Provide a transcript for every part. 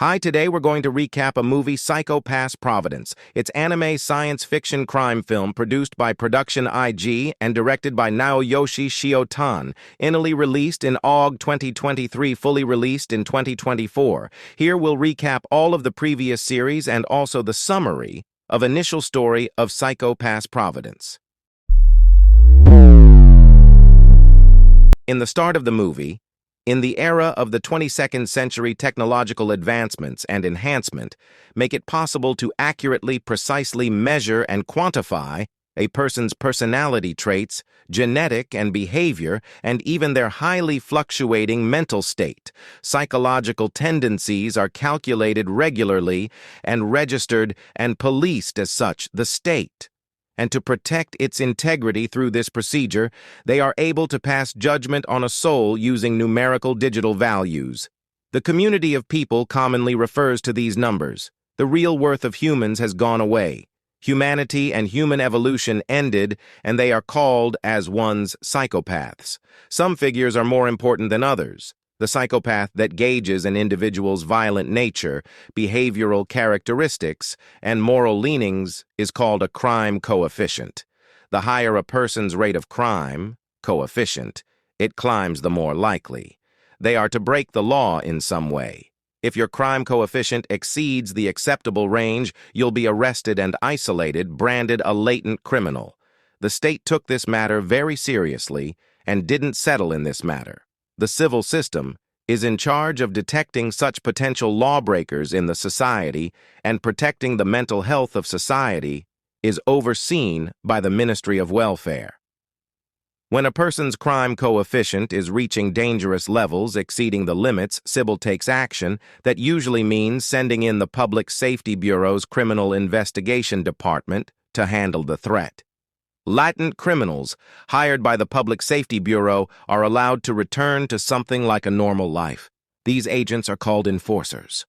Hi, today we're going to recap a movie, Providence. It's anime science fiction crime film produced by Production IG and directed by Naoyoshi Shiotan. Initially released in Aug 2023, fully released in 2024. Here we'll recap all of the previous series and also the summary of initial story of Providence. In the start of the movie, in the era of the 22nd century, technological advancements and enhancement make it possible to accurately, precisely measure and quantify a person's personality traits, genetic and behavior, and even their highly fluctuating mental state. Psychological tendencies are calculated regularly and registered and policed as such, the state. And to protect its integrity through this procedure, they are able to pass judgment on a soul using numerical digital values. The community of people commonly refers to these numbers. The real worth of humans has gone away. Humanity and human evolution ended, and they are called as one's psychopaths. Some figures are more important than others. The psychopath that gauges an individual's violent nature, behavioral characteristics, and moral leanings is called a crime coefficient. The higher a person's rate of crime, coefficient, it climbs the more likely. They are to break the law in some way. If your crime coefficient exceeds the acceptable range, you'll be arrested and isolated, branded a latent criminal. The state took this matter very seriously and didn't settle in this matter. The civil system is in charge of detecting such potential lawbreakers in the society, and protecting the mental health of society is overseen by the Ministry of Welfare. When a person's crime coefficient is reaching dangerous levels exceeding the limits, CIBL takes action that usually means sending in the Public Safety Bureau's Criminal Investigation Department to handle the threat. Latent criminals hired by the Public Safety Bureau are allowed to return to something like a normal life. These agents are called enforcers.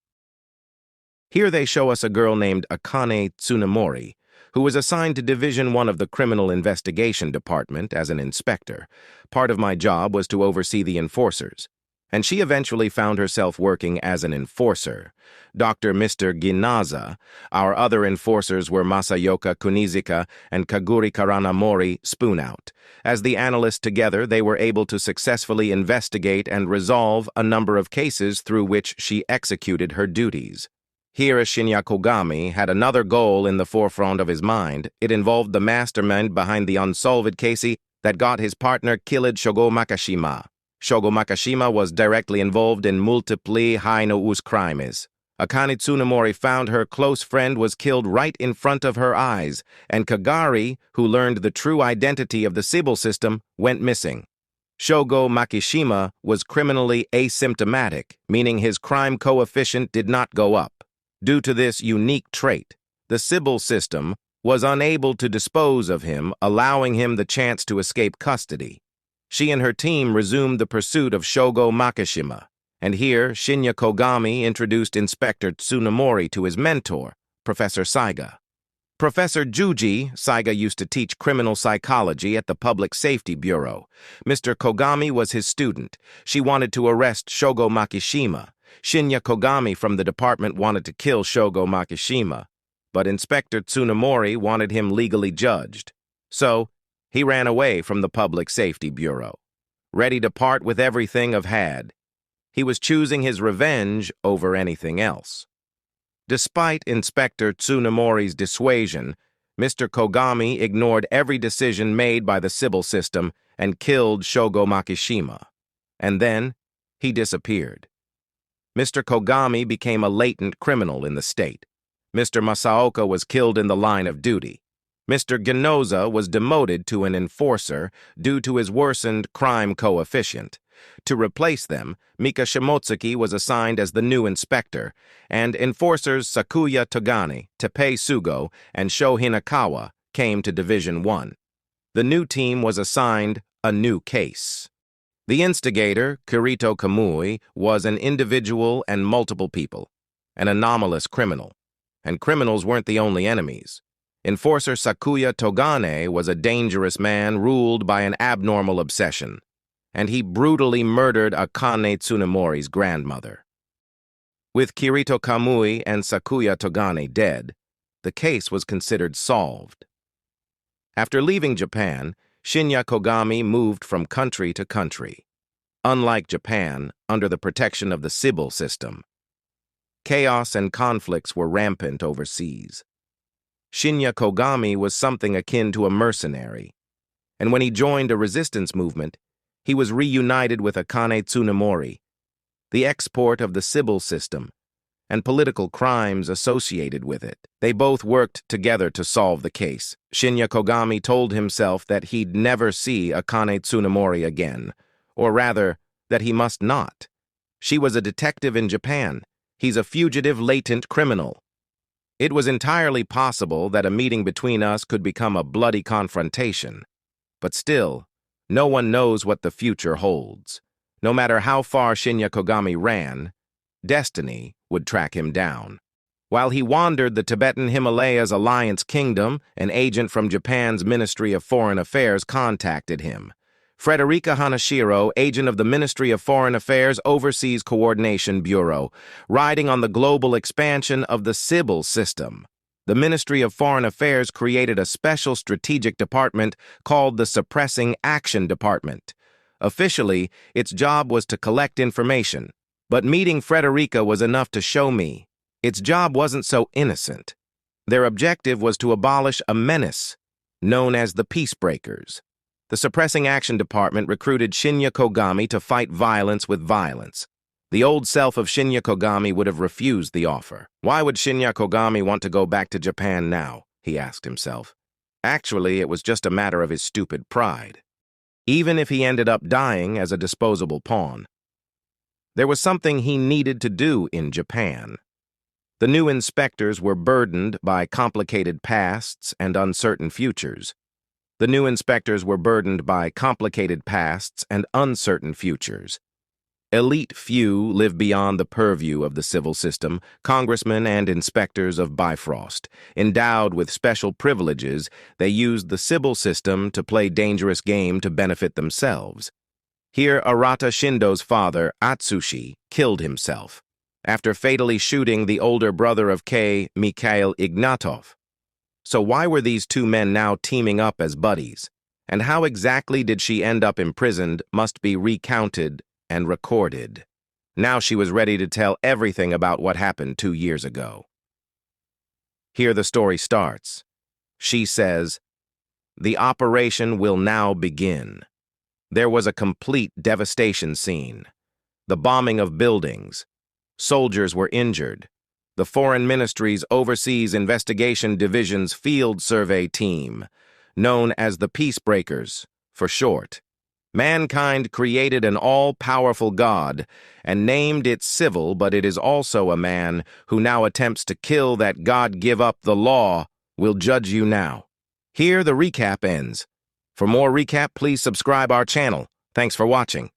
Here they show us a girl named Akane Tsunemori, who was assigned to Division 1 of the Criminal Investigation Department as an inspector. Part of my job was to oversee the enforcers, and she eventually found herself working as an enforcer. Mr. Ginaza. Our other enforcers were Masayoka Kunizuka and Kaguri Karanamori, spoon out. As the analysts together, they were able to successfully investigate and resolve a number of cases through which she executed her duties. Here, Shinya Kogami had another goal in the forefront of his mind. It involved the mastermind behind the unsolved case that got his partner killed, Shogo Makishima. Shogo Makishima was directly involved in multiple heinous crimes. Akane Tsunemori found her close friend was killed right in front of her eyes, and Kagari, who learned the true identity of the CIBL system, went missing. Shogo Makishima was criminally asymptomatic, meaning his crime coefficient did not go up. Due to this unique trait, the CIBL system was unable to dispose of him, allowing him the chance to escape custody. She and her team resumed the pursuit of Shogo Makishima, and here Shinya Kogami introduced Inspector Tsunemori to his mentor, Professor Saiga. Professor Juji, Saiga used to teach criminal psychology at the Public Safety Bureau. Mr. Kogami was his student. She wanted to arrest Shogo Makishima. Shinya Kogami from the department wanted to kill Shogo Makishima, but Inspector Tsunemori wanted him legally judged. So, he ran away from the Public Safety Bureau, ready to part with everything of had. He was choosing his revenge over anything else. Despite Inspector Tsunemori's dissuasion, Mr. Kogami ignored every decision made by the CIBL system and killed Shogo Makishima. And then, he disappeared. Mr. Kogami became a latent criminal in the state. Mr. Masaoka was killed in the line of duty. Mr. Ginoza was demoted to an enforcer due to his worsened crime coefficient. To replace them, Mika Shimotsuki was assigned as the new inspector, and enforcers Sakuya Togane, Teppei Sugo, and Sho Hinakawa came to Division 1. The new team was assigned a new case. The instigator, Kirito Kamui, was an individual and multiple people, an anomalous criminal. And criminals weren't the only enemies. Enforcer Sakuya Togane was a dangerous man ruled by an abnormal obsession, and he brutally murdered Akane Tsunemori's grandmother. With Kirito Kamui and Sakuya Togane dead, the case was considered solved. After leaving Japan, Shinya Kogami moved from country to country. Unlike Japan, under the protection of the Sibyl system, chaos and conflicts were rampant overseas. Shinya Kogami was something akin to a mercenary, and when he joined a resistance movement, he was reunited with Akane Tsunemori, the export of the Sibyl system, and political crimes associated with it. They both worked together to solve the case. Shinya Kogami told himself that he'd never see Akane Tsunemori again, or rather, that he must not. She was a detective in Japan. He's a fugitive latent criminal. It was entirely possible that a meeting between us could become a bloody confrontation. But still, no one knows what the future holds. No matter how far Shinya Kogami ran, destiny would track him down. While he wandered the Tibetan Himalayas Alliance Kingdom, an agent from Japan's Ministry of Foreign Affairs contacted him. Frederica Hanashiro, agent of the Ministry of Foreign Affairs Overseas Coordination Bureau, riding on the global expansion of the Sibyl system. The Ministry of Foreign Affairs created a special strategic department called the Suppressing Action Department. Officially, its job was to collect information, but meeting Frederica was enough to show me its job wasn't so innocent. Their objective was to abolish a menace known as the Peacebreakers. The Suppressing Action Department recruited Shinya Kogami to fight violence with violence. The old self of Shinya Kogami would have refused the offer. Why would Shinya Kogami want to go back to Japan now? He asked himself. Actually, it was just a matter of his stupid pride. Even if he ended up dying as a disposable pawn, there was something he needed to do in Japan. The new inspectors were burdened by complicated pasts and uncertain futures. The new inspectors were burdened by complicated pasts and uncertain futures. Elite few live beyond the purview of the civil system, congressmen and inspectors of Bifrost. Endowed with special privileges, they used the Sibyl system to play dangerous game to benefit themselves. Here, Arata Shindo's father, Atsushi, killed himself after fatally shooting the older brother of Kei, Mikhail Ignatov. So why were these two men now teaming up as buddies? And how exactly did she end up imprisoned must be recounted and recorded. Now she was ready to tell everything about what happened 2 years ago. Here the story starts. She says, "The operation will now begin." There was a complete devastation scene. The bombing of buildings. Soldiers were injured. The Foreign Ministry's Overseas Investigation Division's Field Survey Team, known as the Peacebreakers, for short. Mankind created an all-powerful God and named it civil, but it is also a man who now attempts to kill that God. Give up the law, will judge you now. Here the recap ends. For more recap, please subscribe our channel. Thanks for watching.